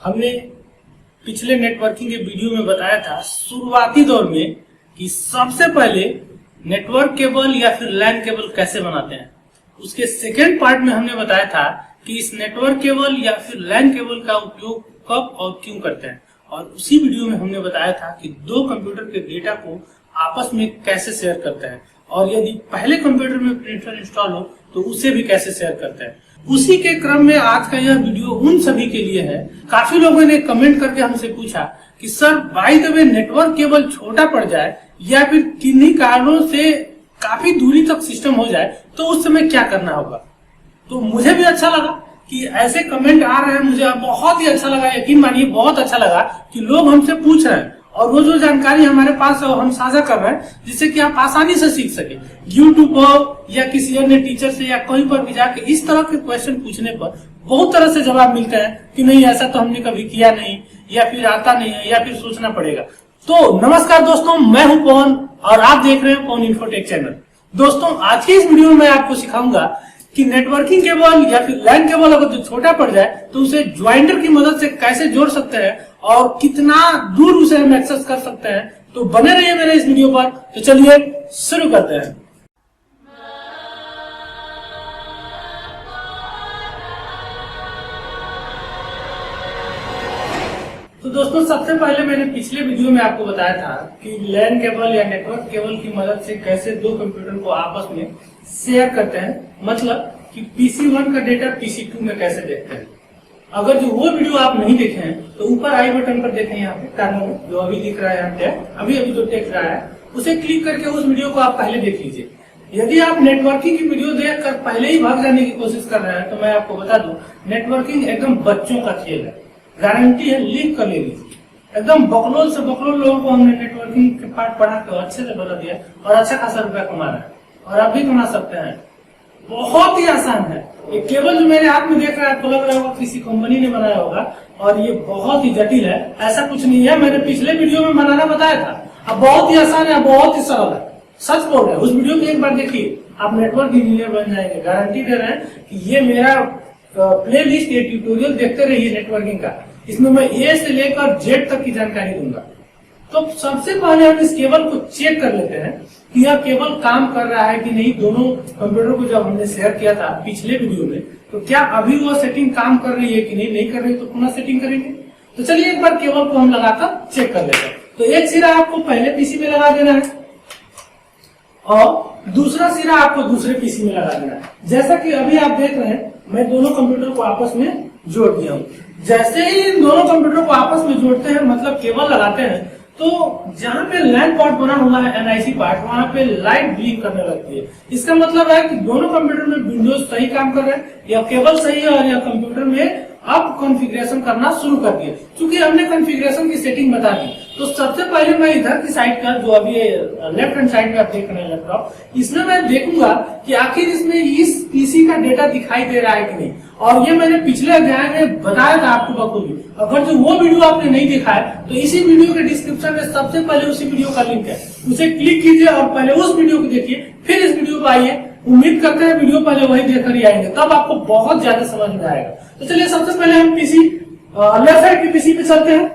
हमने पिछले नेटवर्किंग के वीडियो में बताया था शुरुआती दौर में कि सबसे पहले नेटवर्क केबल या फिर लैन केबल कैसे बनाते हैं। उसके सेकेंड पार्ट में हमने बताया था कि इस नेटवर्क केबल या फिर लैन केबल का उपयोग कब और क्यों करते हैं, और उसी वीडियो में हमने बताया था कि दो कंप्यूटर के डेटा को आपस में कैसे शेयर करते हैं, और यदि पहले कंप्यूटर में प्रिंटर इंस्टॉल हो तो उसे भी कैसे शेयर करते हैं। उसी के क्रम में आज का यह वीडियो उन सभी के लिए है। काफी लोगों ने कमेंट करके हमसे पूछा कि sir by the way network cable छोटा पड़ जाए या फिर किन्हीं कारणों से काफी दूरी तक सिस्टम हो जाए तो उस समय क्या करना होगा। तो मुझे भी अच्छा लगा कि ऐसे कमेंट आ रहे हैं, मुझे बहुत ही अच्छा लगा। यकीन मानिए बहुत अच्छा लगा कि लोग हमसे पूछ रहे हैं और वो जो जानकारी हमारे पास है वो हम साझा कर रहे हैं, जिससे कि आप आसानी से सीख सके। यूट्यूब पर या किसी अन्य टीचर से या कहीं पर भी जाके इस तरह के क्वेश्चन पूछने पर बहुत तरह से जवाब मिलते हैं कि नहीं ऐसा तो हमने कभी किया नहीं, या फिर आता नहीं है, या फिर सोचना पड़ेगा। तो नमस्कार दोस्तों, मैं हूं पवन और आप देख रहे हैं पवन इन्फोटेक चैनल। दोस्तों आज के इस वीडियो में मैं आपको सिखाऊंगा कि नेटवर्किंग केबल या फिर लैन केबल अगर जो छोटा पड़ जाए तो उसे ज्वाइंटर की मदद से कैसे जोड़ सकते हैं और कितना दूर उसे हम एक्सेस कर सकते हैं। तो बने रहिए मेरे इस वीडियो पर। तो चलिए शुरू करते हैं। तो दोस्तों सबसे पहले मैंने पिछले वीडियो में आपको बताया था कि लैन केबल या नेटवर्क केबल की मदद से कैसे दो कंप्यूटर को आपस में शेयर करते हैं, मतलब कि PC1 का डेटा PC2 में कैसे देखते हैं। अगर जो वो वीडियो आप नहीं देखे हैं तो ऊपर आई बटन पर देखें, यहाँ पे कार्नर में जो अभी दिख रहा है, यहाँ पे अभी जो टेक्स्ट रहा है उसे क्लिक करके उस वीडियो को आप पहले देख लीजिए। यदि आप नेटवर्किंग की वीडियो देखकर पहले ही भाग जाने की कोशिश कर रहे हैं तो मैं आपको बता दूं, नेटवर्किंग एकदम बच्चों का खेल है, गारंटी है, लिख कर ले लीजिए। एकदम बकलोल से बकलोल लोगों को हमने नेटवर्किंग के पार्ट पढ़ा कर अच्छे से बता दिया और अच्छा खासा रुपया कमा रहा है, और आप भी कमा सकते हैं। बहुत ही आसान है। ये केबल जो मेरे हाथ में देख रहा है आपको लग रहा होगा किसी कंपनी ने बनाया होगा, और ये बहुत ही जटिल है। ऐसा कुछ नहीं है, मैंने पिछले वीडियो में बनाना बताया था। अब बहुत ही आसान है, बहुत ही सरल है, सच बोल रहे हैं। उस वीडियो को एक बार देखिए, आप नेटवर्क इंजीनियर बन जाएंगे, गारंटी दे रहे हैं कि ये मेरा प्ले लिस्ट, ये ट्यूटोरियल देखते रहिए नेटवर्किंग का। इसमें मैं ए से लेकर जेड तक की जानकारी दूंगा। तो सबसे पहले हम इस केबल को चेक कर लेते हैं कि यह केबल काम कर रहा है कि नहीं। दोनों कंप्यूटर को जब हमने शेयर किया था पिछले वीडियो में, तो क्या अभी वो सेटिंग काम कर रही है कि नहीं कर रही, तो पुनः सेटिंग करेंगे। तो चलिए एक बार केबल को हम लगाकर चेक कर लेते हैं। तो एक सिरा आपको पहले पीसी में लगा देना है और दूसरा सिरा आपको दूसरे पीसी में लगा देना है। जैसा कि अभी आप देख रहे हैं, मैं दोनों कंप्यूटर को आपस में जोड़ दिया हूँ। जैसे ही इन दोनों कंप्यूटर को आपस में जोड़ते हैं, मतलब केबल लगाते हैं, तो जहाँ पे लैन पोर्ट बना हुआ है NIC पार्ट, वहाँ पे लाइट ब्लिंक करने लगती है। इसका मतलब है कि दोनों कंप्यूटर में विंडोज सही काम कर रहे हैं, या केबल सही है, और या कंप्यूटर में अब कॉन्फ़िगरेशन करना शुरू कर दिया। क्योंकि हमने कॉन्फ़िगरेशन की सेटिंग बता दी, तो सबसे पहले मैं इधर की साइड का जो अभी लेफ्ट हैंड साइड में आप देख रहे हैं लैपटॉप, इसमें मैं देखूंगा कि आखिर इसमें इस पीसी का डेटा दिखाई दे रहा है कि नहीं। और ये मैंने पिछले अध्याय में बताया था आपको बखूबी। अगर जो वो वीडियो आपने नहीं देखा है तो इसी वीडियो के डिस्क्रिप्शन में सबसे पहले उसी वीडियो का लिंक है, उसे क्लिक कीजिए और पहले उस वीडियो को देखिए, फिर इस वीडियो को आइए। उम्मीद करते हैं वीडियो पहले वही देखकर ही आएंगे, तब आपको बहुत ज्यादा समझ में आएगा। तो चलिए सबसे पहले हम पीसी लेफ्ट साइड के पीसी पे चलते हैं।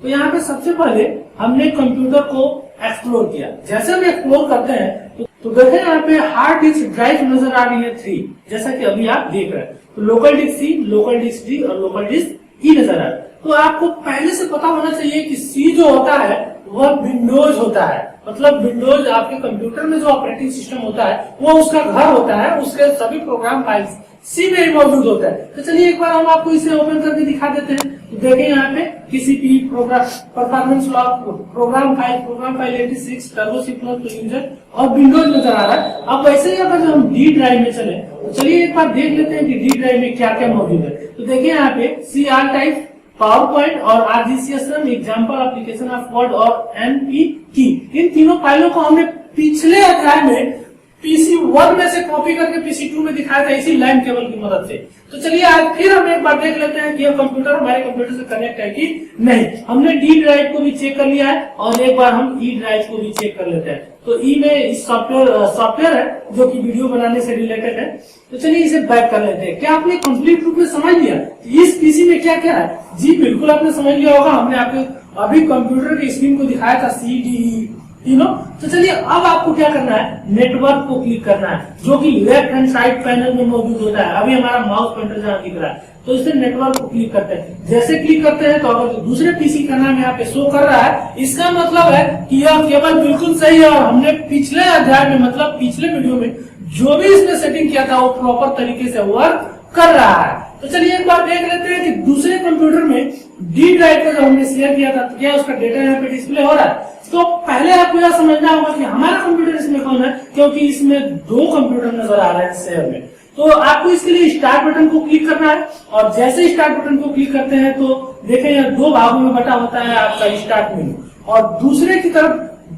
तो यहाँ पे सबसे पहले हमने कंप्यूटर को एक्सप्लोर किया। जैसे हम एक्सप्लोर करते हैं तो देखें यहाँ पे हार्ड डिस्क ड्राइव नजर आ रही है 3, जैसा कि अभी आप देख रहे हैं। तो local disk C, local disk D और लोकल डिस्क E नजर आ रहा है। तो आपको पहले से पता होना चाहिए कि C जो होता है वह विंडोज होता है, मतलब विंडोज आपके कंप्यूटर में जो ऑपरेटिंग सिस्टम होता है वो उसका घर होता है, उसके सभी प्रोग्राम फाइल्स C में ही मौजूद होता है। तो चलिए एक बार हम आपको इसे ओपन करके दिखा देते हैं। तो देखें यहाँ पे TCP program performance log, program file 86, turbo C++ user और विंडोज नजर आ रहा है। अब वैसे ही अगर हम D ड्राइव में चले तो चलिए एक बार देख लेते हैं कि D ड्राइव में क्या क्या मौजूद है। तो देखिए यहाँ पे CR टाइप, पावर पॉइंट और RGCSM, example application of word और NP की, इन तीनों फाइलों को हमने पिछले अध्याय में PC1 में से कॉपी करके PC2 में दिखाया था इसी लैन केबल की मदद से। तो चलिए आज फिर हम एक बार देख लेते हैं कि यह कंप्यूटर हमारे कंप्यूटर से कनेक्ट है कि नहीं। हमने D ड्राइव को भी चेक कर लिया है और एक बार हम E ड्राइव को भी चेक कर लेते हैं। तो ई में सॉफ्टवेयर है जो कि वीडियो बनाने से रिलेटेड है। तो चलिए इसे बैक कर लेते हैं। क्या आपने कंप्लीट रूप में समझ लिया इस पीसी में क्या क्या है? जी बिल्कुल आपने समझ लिया होगा। हमने आपको अभी कंप्यूटर की स्क्रीन को दिखाया था CDE तीनों। तो चलिए अब आपको क्या करना है, नेटवर्क को क्लिक करना है जो कि लेफ्ट हैंड साइड पैनल में मौजूद होता है। अभी हमारा माउस पॉइंटर जहाँ दिख रहा है तो इसे नेटवर्क को क्लिक करते हैं। जैसे क्लिक करते हैं तो अगर दूसरे पीसी का नाम यहाँ पे शो कर रहा है, इसका मतलब है कि यह केबल बिल्कुल सही है और हमने पिछले अध्याय में मतलब पिछले वीडियो में जो भी इसमें सेटिंग किया था वो प्रॉपर तरीके से वर्क कर रहा है। तो चलिए एक बार देख लेते हैं कि दूसरे कंप्यूटर में डी ड्राइव को जब हमने शेयर किया था तो क्या उसका डेटा यहाँ पे डिस्प्ले हो रहा है। तो पहले आपको यह समझना होगा कि हमारा कंप्यूटर इसमें कौन है, क्योंकि इसमें 2 कंप्यूटर नजर आ रहे हैं शेयर में। तो आपको इसके लिए स्टार्ट बटन को क्लिक करना है और जैसे स्टार्ट बटन को क्लिक करते हैं तो देखें यह 2 भागों में बटा होता है आपका स्टार्ट मेनू। और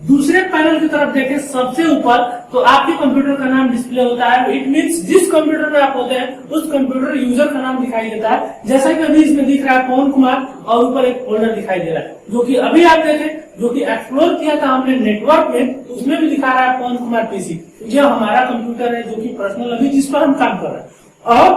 दूसरे पैनल की तरफ देखें सबसे ऊपर तो आपके कंप्यूटर का नाम डिस्प्ले होता है। इट मींस जिस कंप्यूटर में आप होते हैं उस कंप्यूटर यूजर का नाम दिखाई देता है। जैसा कि अभी इसमें दिख रहा है पवन कुमार और ऊपर एक फोल्डर दिखाई दे रहा है जो कि अभी आप देखें जो कि एक्सप्लोर किया था हमने नेटवर्क में, उसमें भी दिखा रहा है पवन कुमार पीसी। यह हमारा कंप्यूटर है जो कि पर्सनल अभी जिस पर हम काम कर रहे हैं। और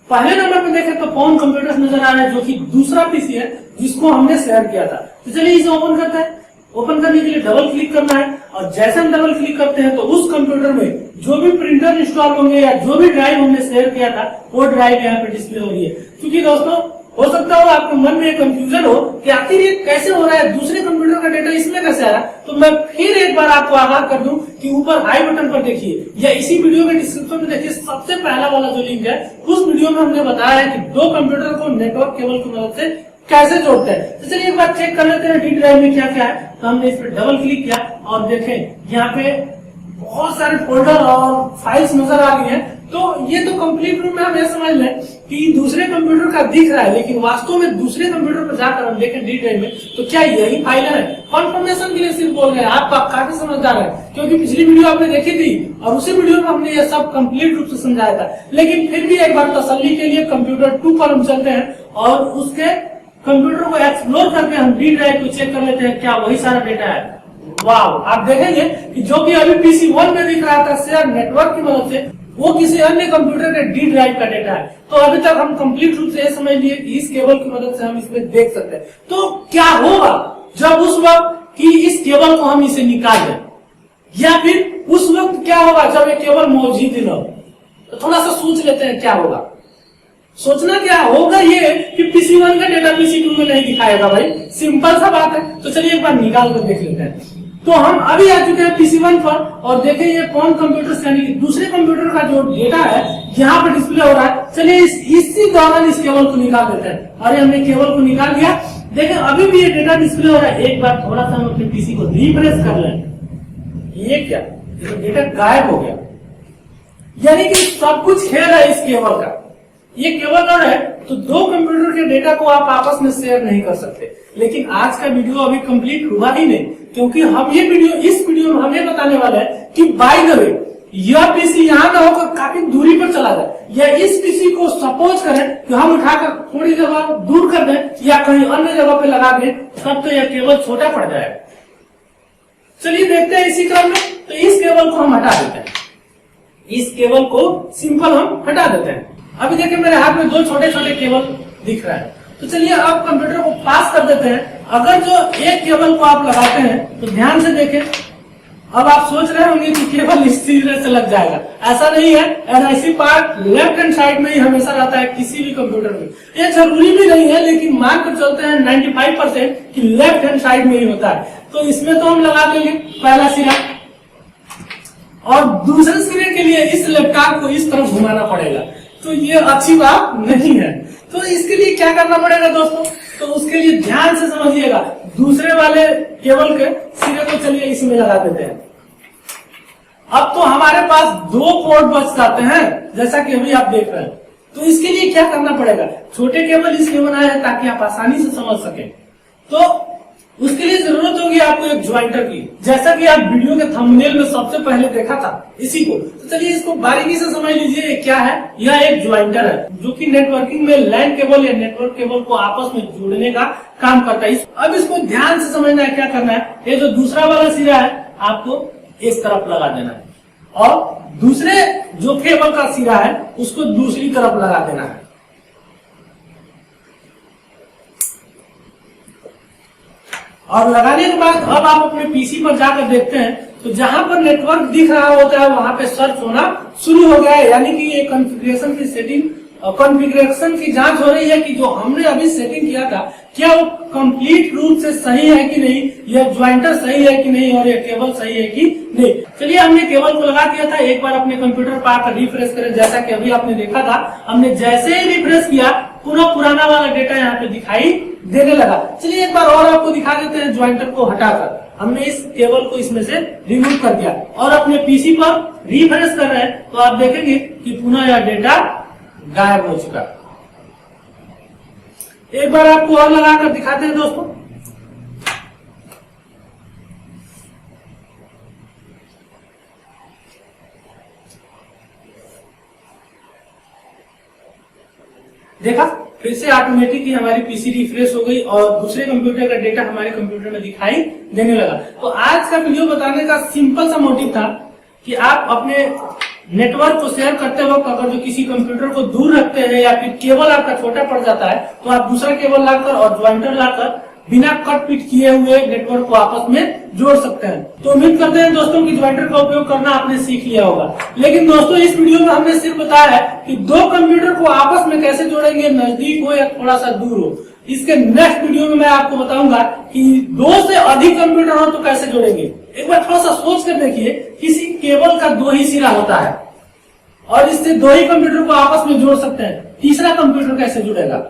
पहले नंबर पे देखें तो पवन कंप्यूटर्स नजर आ रहा है जो कि दूसरा पीसी है जिसको हमने शेयर किया था। तो चलिए इसे ओपन करते हैं। ओपन करने के लिए डबल क्लिक करना है और जैसे हम डबल क्लिक करते हैं तो उस कंप्यूटर में जो भी प्रिंटर इंस्टॉल होंगे या जो भी ड्राइव हमने शेयर किया था वो ड्राइव यहाँ पे डिस्प्ले हो रही है। क्योंकि दोस्तों हो सकता हो आपके मन में कंफ्यूजन हो कि आखिर ये कैसे हो रहा है, दूसरे कंप्यूटर का डेटा इसमें कैसे आ रहा है। तो मैं फिर एक बार आपको आगाह कर दूं कि ऊपर आई बटन पर देखिए या इसी वीडियो के डिस्क्रिप्शन में देखिए सबसे पहला वाला जो लिंक है उस वीडियो में हमने बताया है कि 2 कंप्यूटर को नेटवर्क केबल की मदद से कैसे जोड़ते हैं। तो चलिए एक बार चेक कर लेते हैं डी ड्राइव में क्या क्या है। तो हमने इस पर डबल क्लिक किया और देखें यहाँ पे बहुत सारे फोल्डर और फाइल्स नजर आ रही हैं। तो ये तो कंप्लीट रूप में हम ये समझ लें कि दूसरे कंप्यूटर का दिख रहा है, लेकिन वास्तव में दूसरे कंप्यूटर पर जाकर हम देखें डी ड्राइव में तो क्या यही फाइल है। कॉन्फर्मेशन के लिए सिर्फ बोल रहे हैं, आप काफी समझदार है क्योंकि पिछली वीडियो आपने देखी थी और उसी वीडियो में हमने ये सब कंप्लीट रूप से समझाया था। लेकिन फिर भी एक बार तसल्ली के लिए कंप्यूटर 2 पर हम चलते हैं और उसके कंप्यूटर को एक्सप्लोर करके हम डी ड्राइव को चेक कर लेते हैं क्या वही सारा डेटा है। वाह, आप देखेंगे कि जो कि अभी पीसी 1 में दिख रहा था शेयर नेटवर्क की मदद से वो किसी अन्य कंप्यूटर के डी ड्राइव का डेटा है। तो अभी तक हम कंप्लीट रूप से ये समझ लिए कि इस केबल की मदद से हम इसमें देख सकते हैं। तो क्या होगा जब उस वक्त कि इस केबल को हम इसे निकाल दें, या फिर उस वक्त क्या होगा जब ये केबल मौजूद ही न हो। तो थोड़ा सा सोच लेते हैं क्या होगा। सोचना क्या होगा ये कि पीसी 1 का डेटा पीसी 2 में नहीं दिखाएगा भाई, सिंपल सा बात है। तो चलिए एक बार निकाल कर देख लेते हैं। तो हम अभी आ चुके हैं पीसी 1 पर और देखें ये कौन कंप्यूटर यानी कि दूसरे कंप्यूटर का जो डेटा है यहाँ पर डिस्प्ले हो रहा है। चलिए इसी दौरान इस केबल को निकाल देते हैं। अरे हमने केबल को निकाल दिया, देखें अभी भी ये डेटा डिस्प्ले हो रहा है। एक बार थोड़ा सा हम अपने पीसी को रिफ्रेश कर लें, ये क्या डेटा गायब हो गया, यानी कि सब कुछ खेल है इस केबल का। ये केबल और है तो 2 कंप्यूटर के डेटा को आप आपस में शेयर नहीं कर सकते। लेकिन आज का वीडियो अभी कंप्लीट हुआ ही नहीं, क्योंकि हम इस वीडियो में हमें बताने वाला है कि बाय द वे यह पीसी यहाँ न होकर काफी दूरी पर चला जाए, या इस पीसी को सपोज करें कि हम उठाकर थोड़ी जगह दूर कर दें या कहीं अन्य जगह पे लगा दें, तब तो यह केबल छोटा पड़ जाएगा। चलिए देखते हैं इसी क्रम में। तो इस केबल को हम हटा देते हैं, इस केबल को सिंपल हम हटा देते हैं। अभी देखिए मेरे हाथ में 2 छोटे छोटे केबल दिख रहा है। तो चलिए अब कंप्यूटर को पास कर देते हैं। अगर जो एक केबल को आप लगाते हैं तो ध्यान से देखें, अब आप सोच रहे होंगे कि केबल इस तरह से लग जाएगा, ऐसा नहीं है। NIC part left hand side में ही हमेशा रहता है किसी भी कंप्यूटर में। ये जरूरी भी नहीं है, लेकिन मान कर चलते हैं 95% कि लेफ्ट हैंड साइड में ही होता है। तो इसमें तो हम लगा देंगे पहला सिरा और दूसरे सिरे के लिए इस लैपटॉप को इस तरफ घुमाना पड़ेगा। तो ये अच्छी बात नहीं है। तो इसके लिए क्या करना पड़ेगा दोस्तों, तो उसके लिए ध्यान से समझिएगा। दूसरे वाले केबल के सिरे को चलिए इसमें लगा देते हैं। अब तो हमारे पास 2 पोर्ट बच जाते हैं जैसा कि अभी आप देख रहे हैं। तो इसके लिए क्या करना पड़ेगा, छोटे केबल इसलिए बनाए हैं ताकि आप आसानी से समझ सकें। तो उसके लिए जरूरत होगी आपको एक ज्वाइंटर की, जैसा कि आप वीडियो के थंबनेल में सबसे पहले देखा था इसी को। तो चलिए इसको बारीकी से समझ लीजिए क्या है। यह एक ज्वाइंटर है जो कि नेटवर्किंग में लैन केबल या नेटवर्क केबल को आपस में जोड़ने का काम करता है। अब इसको ध्यान से समझना है क्या करना है। ये जो दूसरा वाला सिरा है आपको एक तरफ लगा देना है और दूसरे जो केबल का सिरा है उसको दूसरी तरफ लगा देना है। और लगाने के बाद अब आप अपने पीसी पर जाकर देखते हैं तो जहां पर नेटवर्क दिख रहा होता है वहां पे सर्च होना शुरू हो गया है, यानी कि ये कॉन्फ़िगरेशन की सेटिंग कॉन्फ़िगरेशन की जांच हो रही है कि जो हमने अभी सेटिंग किया था क्या वो कंप्लीट रूप से सही है कि नहीं, यह ज्वाइंटर सही है कि नहीं और यह केबल सही है कि नहीं। चलिए हमने केबल को लगा दिया था, एक बार अपने कंप्यूटर पर आकर रिफ्रेश करें। जैसा कि अभी आपने देखा था, हमने जैसे ही रिफ्रेश किया पूरा पुराना वाला डेटा यहाँ पे दिखाई देने लगा। चलिए एक बार और आपको दिखा देते हैं। ज्वाइंटर को हटाकर हमने इस केबल को इसमें से रिमूव कर दिया और अपने पीसी पर रिफ्रेश कर रहे हैं तो आप देखेंगे कि पुनः यह डेटा गायब हो चुका। एक बार आपको और लगाकर दिखाते हैं दोस्तों। देखा, फिर से ऑटोमेटिक ही हमारी पीसी रिफ्रेश हो गई और दूसरे कंप्यूटर का डेटा हमारे कंप्यूटर में दिखाई देने लगा। तो आज का वीडियो बताने का सिंपल सा मोटिव था कि आप अपने नेटवर्क को शेयर करते वक्त अगर जो किसी कंप्यूटर को दूर रखते हैं या फिर केबल आपका छोटा पड़ जाता है तो आप दूसरा केबल लाकर और ज्वाइंटर लाकर बिना कट पीट किए हुए नेटवर्क को आपस में जोड़ सकते हैं। तो उम्मीद करते हैं दोस्तों कि ज्वाइंटर का उपयोग करना आपने सीख लिया होगा। लेकिन दोस्तों इस वीडियो में हमने सिर्फ बताया है कि दो कंप्यूटर को आपस में कैसे जोड़ेंगे, नजदीक हो या थोड़ा सा दूर हो। इसके नेक्स्ट वीडियो में मैं आपको बताऊंगा कि दो से अधिक कंप्यूटर हो तो कैसे जोड़ेंगे। एक बार थोड़ा सा सोच कर देखिए, किसी केबल का दो ही सिरा होता है और इससे दो ही कंप्यूटर को आपस में जोड़ सकते हैं, तीसरा कंप्यूटर कैसे जुड़ेगा।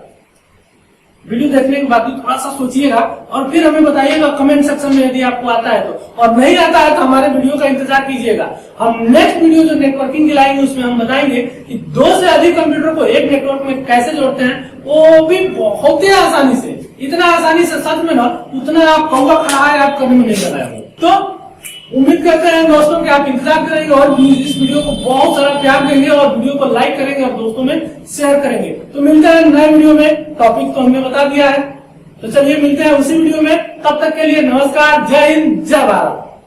वीडियो देखने के बाद थोड़ा सा सोचिएगा और फिर हमें बताइएगा कमेंट सेक्शन में यदि आपको आता है तो, और नहीं आता है तो हमारे वीडियो का इंतजार कीजिएगा। हम नेक्स्ट वीडियो जो नेटवर्किंग की लाएंगे उसमें हम बताएंगे कि दो से अधिक कंप्यूटर को एक नेटवर्क में कैसे जोड़ते हैं, वो भी बहुत ही आसानी से, इतना आसानी से सच में ना उतना आप कौवा खड़ा है आप करने में नहीं लगाएंगे। तो उम्मीद करते हैं दोस्तों कि आप इंतजार करेंगे और इस वीडियो को बहुत सारा प्यार देंगे और वीडियो को लाइक करेंगे और दोस्तों में शेयर करेंगे। तो मिलते हैं नए वीडियो में। टॉपिक तो हमने बता दिया है, तो चलिए मिलते हैं उसी वीडियो में। तब तक के लिए नमस्कार, जय हिंद, जय भारत।